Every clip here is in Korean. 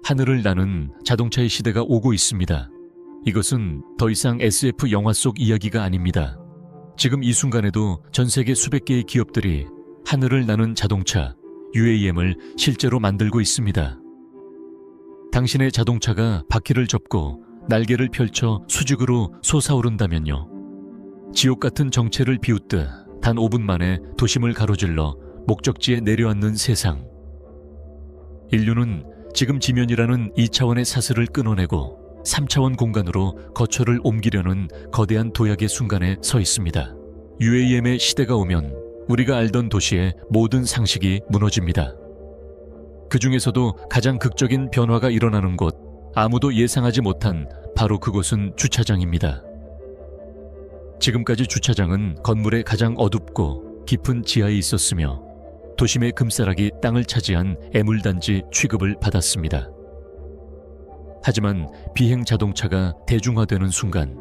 하늘을 나는 자동차의 시대가 오고 있습니다. 이것은 더 이상 SF 영화 속 이야기가 아닙니다. 지금 이 순간에도 전 세계 수백 개의 기업들이 하늘을 나는 자동차, UAM을 실제로 만들고 있습니다. 당신의 자동차가 바퀴를 접고 날개를 펼쳐 수직으로 솟아오른다면요. 지옥 같은 정체를 비웃듯 단 5분 만에 도심을 가로질러 목적지에 내려앉는 세상. 인류는 지금 지면이라는 2차원의 사슬을 끊어내고 3차원 공간으로 거처를 옮기려는 거대한 도약의 순간에 서 있습니다. UAM의 시대가 오면 우리가 알던 도시의 모든 상식이 무너집니다. 그 중에서도 가장 극적인 변화가 일어나는 곳, 아무도 예상하지 못한 바로 그곳은 주차장입니다. 지금까지 주차장은 건물의 가장 어둡고 깊은 지하에 있었으며 도심의 금싸라기 땅을 차지한 애물단지 취급을 받았습니다. 하지만 비행 자동차가 대중화되는 순간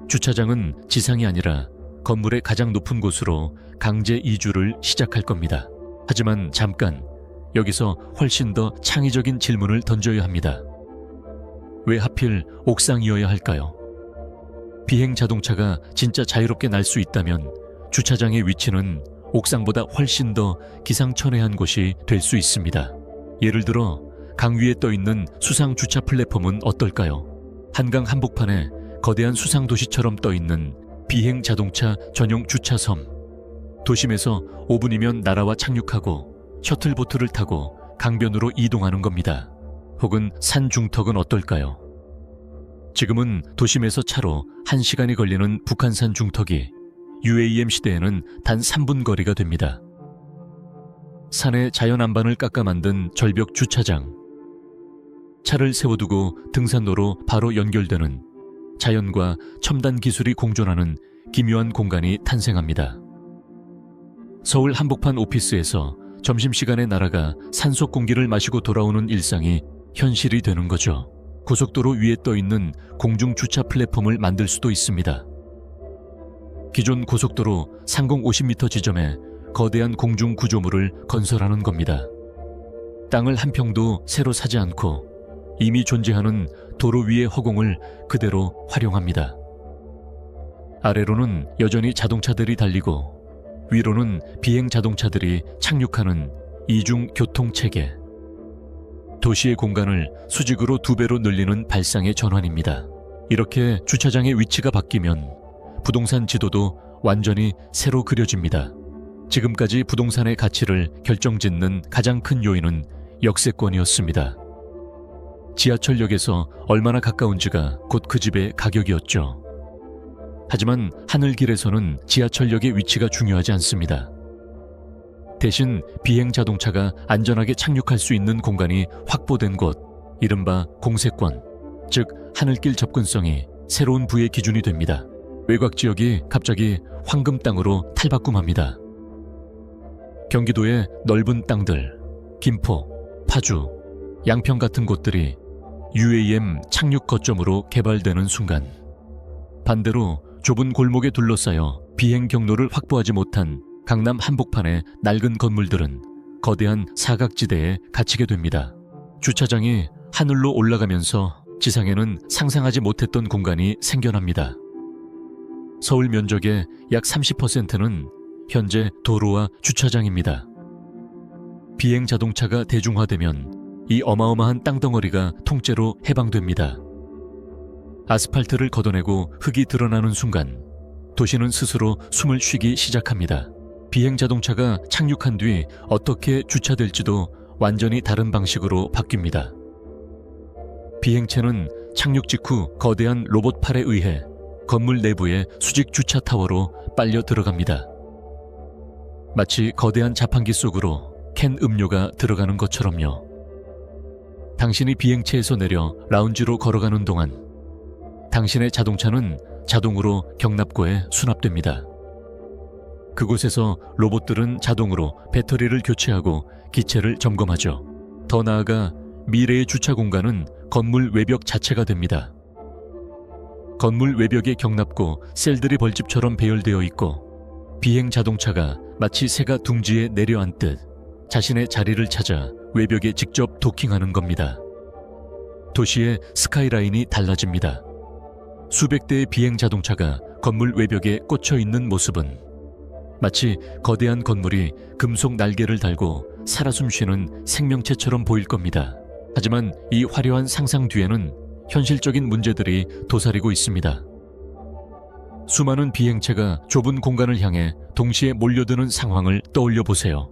주차장은 지상이 아니라 건물의 가장 높은 곳으로 강제 이주를 시작할 겁니다. 하지만 잠깐, 여기서 훨씬 더 창의적인 질문을 던져야 합니다. 왜 하필 옥상이어야 할까요? 비행 자동차가 진짜 자유롭게 날 수 있다면 주차장의 위치는 옥상보다 훨씬 더 기상천외한 곳이 될 수 있습니다. 예를 들어 강 위에 떠있는 수상 주차 플랫폼은 어떨까요? 한강 한복판에 거대한 수상 도시처럼 떠있는 비행 자동차 전용 주차섬. 도심에서 5분이면 날아와 착륙하고 셔틀보트를 타고 강변으로 이동하는 겁니다. 혹은 산 중턱은 어떨까요? 지금은 도심에서 차로 1시간이 걸리는 북한산 중턱이 UAM 시대에는 단 3분 거리가 됩니다. 산의 자연 안반을 깎아 만든 절벽 주차장. 차를 세워두고 등산로로 바로 연결되는 자연과 첨단 기술이 공존하는 기묘한 공간이 탄생합니다. 서울 한복판 오피스에서 점심시간에 날아가 산속 공기를 마시고 돌아오는 일상이 현실이 되는 거죠. 고속도로 위에 떠있는 공중주차 플랫폼을 만들 수도 있습니다. 기존 고속도로 상공 50m 지점에 거대한 공중 구조물을 건설하는 겁니다. 땅을 한 평도 새로 사지 않고 이미 존재하는 도로 위의 허공을 그대로 활용합니다. 아래로는 여전히 자동차들이 달리고 위로는 비행 자동차들이 착륙하는 이중 교통체계. 도시의 공간을 수직으로 2배로 늘리는 발상의 전환입니다. 이렇게 주차장의 위치가 바뀌면 부동산 지도도 완전히 새로 그려집니다. 지금까지 부동산의 가치를 결정짓는 가장 큰 요인은 역세권이었습니다. 지하철역에서 얼마나 가까운지가 곧 그 집의 가격이었죠. 하지만 하늘길에서는 지하철역의 위치가 중요하지 않습니다. 대신 비행 자동차가 안전하게 착륙할 수 있는 공간이 확보된 곳, 이른바 공세권, 즉 하늘길 접근성이 새로운 부의 기준이 됩니다. 외곽 지역이 갑자기 황금 땅으로 탈바꿈합니다. 경기도의 넓은 땅들, 김포, 파주, 양평 같은 곳들이 UAM 착륙 거점으로 개발되는 순간, 반대로 좁은 골목에 둘러싸여 비행 경로를 확보하지 못한 강남 한복판의 낡은 건물들은 거대한 사각지대에 갇히게 됩니다. 주차장이 하늘로 올라가면서 지상에는 상상하지 못했던 공간이 생겨납니다. 서울 면적의 약 30%는 현재 도로와 주차장입니다. 비행 자동차가 대중화되면 이 어마어마한 땅덩어리가 통째로 해방됩니다. 아스팔트를 걷어내고 흙이 드러나는 순간 도시는 스스로 숨을 쉬기 시작합니다. 비행 자동차가 착륙한 뒤 어떻게 주차될지도 완전히 다른 방식으로 바뀝니다. 비행체는 착륙 직후 거대한 로봇팔에 의해 건물 내부의 수직 주차 타워로 빨려 들어갑니다. 마치 거대한 자판기 속으로 캔 음료가 들어가는 것처럼요. 당신이 비행체에서 내려 라운지로 걸어가는 동안 당신의 자동차는 자동으로 경납고에 수납됩니다. 그곳에서 로봇들은 자동으로 배터리를 교체하고 기체를 점검하죠. 더 나아가 미래의 주차 공간은 건물 외벽 자체가 됩니다. 건물 외벽의 경납고 셀들이 벌집처럼 배열되어 있고 비행 자동차가 마치 새가 둥지에 내려앉듯 자신의 자리를 찾아 외벽에 직접 도킹하는 겁니다. 도시의 스카이라인이 달라집니다. 수백 대의 비행 자동차가 건물 외벽에 꽂혀 있는 모습은 마치 거대한 건물이 금속 날개를 달고 살아 숨쉬는 생명체처럼 보일 겁니다. 하지만 이 화려한 상상 뒤에는 현실적인 문제들이 도사리고 있습니다. 수많은 비행체가 좁은 공간을 향해 동시에 몰려드는 상황을 떠올려 보세요.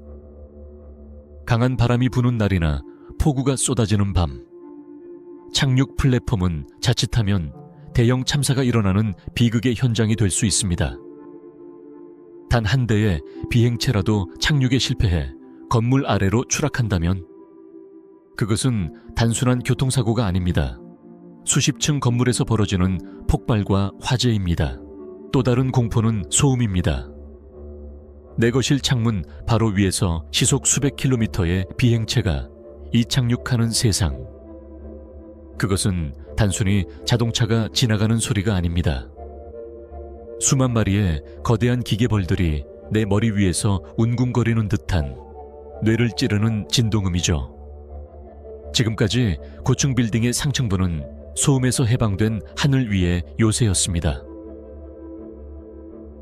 강한 바람이 부는 날이나 폭우가 쏟아지는 밤, 착륙 플랫폼은 자칫하면 대형 참사가 일어나는 비극의 현장이 될 수 있습니다. 단 한 대의 비행체라도 착륙에 실패해 건물 아래로 추락한다면 그것은 단순한 교통사고가 아닙니다. 수십 층 건물에서 벌어지는 폭발과 화재입니다. 또 다른 공포는 소음입니다. 내 거실 창문 바로 위에서 시속 수백 킬로미터의 비행체가 이착륙하는 세상. 그것은 단순히 자동차가 지나가는 소리가 아닙니다. 수만 마리의 거대한 기계벌들이 내 머리 위에서 운궁거리는 듯한 뇌를 찌르는 진동음이죠. 지금까지 고층 빌딩의 상층부는 소음에서 해방된 하늘 위의 요새였습니다.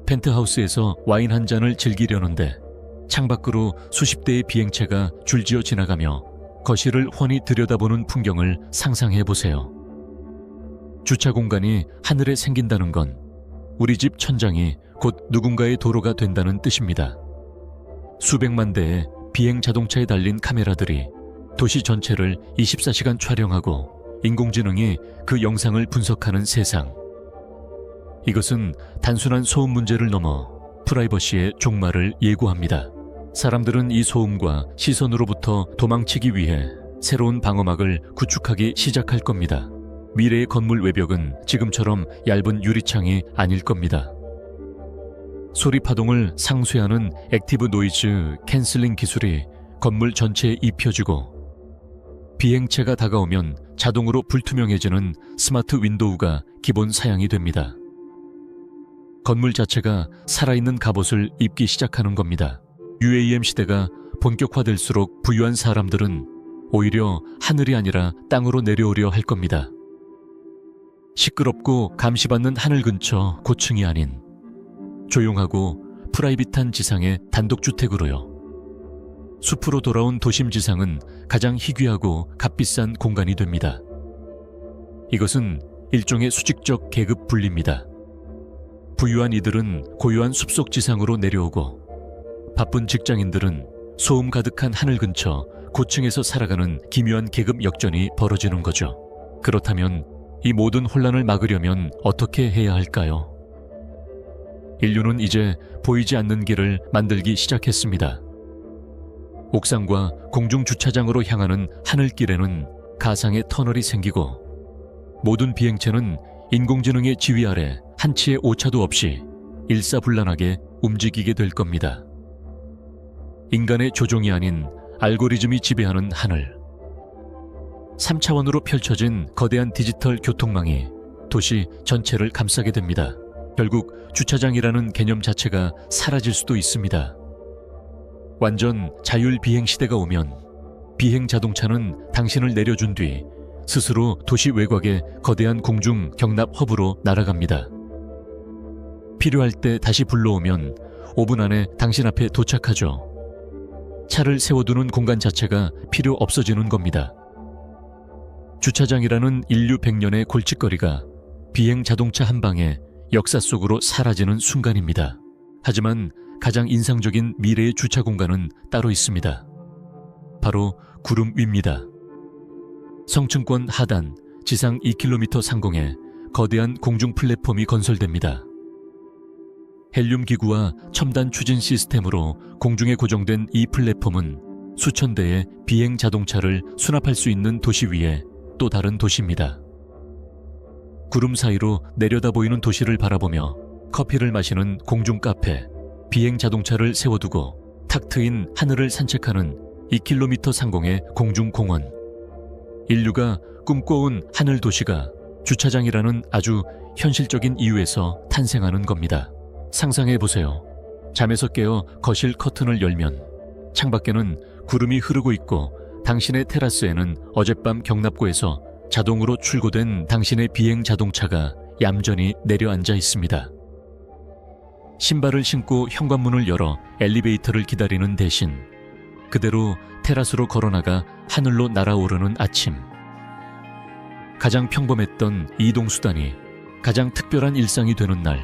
펜트하우스에서 와인 한 잔을 즐기려는데 창밖으로 수십 대의 비행체가 줄지어 지나가며 거실을 훤히 들여다보는 풍경을 상상해 보세요. 주차 공간이 하늘에 생긴다는 건 우리 집 천장이 곧 누군가의 도로가 된다는 뜻입니다. 수백만 대의 비행 자동차에 달린 카메라들이 도시 전체를 24시간 촬영하고 인공지능이 그 영상을 분석하는 세상. 이것은 단순한 소음 문제를 넘어 프라이버시의 종말을 예고합니다. 사람들은 이 소음과 시선으로부터 도망치기 위해 새로운 방어막을 구축하기 시작할 겁니다. 미래의 건물 외벽은 지금처럼 얇은 유리창이 아닐 겁니다. 소리 파동을 상쇄하는 액티브 노이즈 캔슬링 기술이 건물 전체에 입혀지고 비행체가 다가오면 자동으로 불투명해지는 스마트 윈도우가 기본 사양이 됩니다. 건물 자체가 살아있는 갑옷을 입기 시작하는 겁니다. UAM 시대가 본격화될수록 부유한 사람들은 오히려 하늘이 아니라 땅으로 내려오려 할 겁니다. 시끄럽고 감시받는 하늘 근처 고층이 아닌 조용하고 프라이빗한 지상의 단독주택으로요. 숲으로 돌아온 도심 지상은 가장 희귀하고 값비싼 공간이 됩니다. 이것은 일종의 수직적 계급 분리입니다. 부유한 이들은 고요한 숲속 지상으로 내려오고 바쁜 직장인들은 소음 가득한 하늘 근처 고층에서 살아가는 기묘한 계급 역전이 벌어지는 거죠. 그렇다면 이 모든 혼란을 막으려면 어떻게 해야 할까요? 인류는 이제 보이지 않는 길을 만들기 시작했습니다. 옥상과 공중주차장으로 향하는 하늘길에는 가상의 터널이 생기고 모든 비행체는 인공지능의 지휘 아래 한치의 오차도 없이 일사불란하게 움직이게 될 겁니다. 인간의 조종이 아닌 알고리즘이 지배하는 하늘. 3차원으로 펼쳐진 거대한 디지털 교통망이 도시 전체를 감싸게 됩니다. 결국 주차장이라는 개념 자체가 사라질 수도 있습니다. 완전 자율 비행 시대가 오면 비행 자동차는 당신을 내려준 뒤 스스로 도시 외곽의 거대한 공중 경납 허브로 날아갑니다. 필요할 때 다시 불러오면 5분 안에 당신 앞에 도착하죠. 차를 세워두는 공간 자체가 필요 없어지는 겁니다. 주차장이라는 인류 100년의 골칫거리가 비행 자동차 한 방에 역사 속으로 사라지는 순간입니다. 하지만 가장 인상적인 미래의 주차 공간은 따로 있습니다. 바로 구름 위입니다. 성층권 하단 지상 2km 상공에 거대한 공중 플랫폼이 건설됩니다. 헬륨 기구와 첨단 추진 시스템으로 공중에 고정된 이 플랫폼은 수천 대의 비행 자동차를 수납할 수 있는 도시 위에 또 다른 도시입니다. 구름 사이로 내려다 보이는 도시를 바라보며 커피를 마시는 공중 카페, 비행 자동차를 세워두고 탁 트인 하늘을 산책하는 2km 상공의 공중 공원. 인류가 꿈꿔온 하늘 도시가 주차장이라는 아주 현실적인 이유에서 탄생하는 겁니다. 상상해보세요. 잠에서 깨어 거실 커튼을 열면 창밖에는 구름이 흐르고 있고 당신의 테라스에는 어젯밤 경납고에서 자동으로 출고된 당신의 비행 자동차가 얌전히 내려앉아 있습니다. 신발을 신고 현관문을 열어 엘리베이터를 기다리는 대신 그대로 테라스로 걸어나가 하늘로 날아오르는 아침. 가장 평범했던 이동수단이 가장 특별한 일상이 되는 날,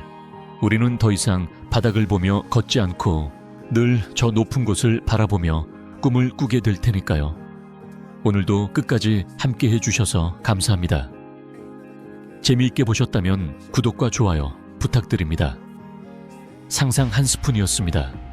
우리는 더 이상 바닥을 보며 걷지 않고 늘 저 높은 곳을 바라보며 꿈을 꾸게 될 테니까요. 오늘도 끝까지 함께 해주셔서 감사합니다. 재미있게 보셨다면 구독과 좋아요 부탁드립니다. 상상 한 스푼이었습니다.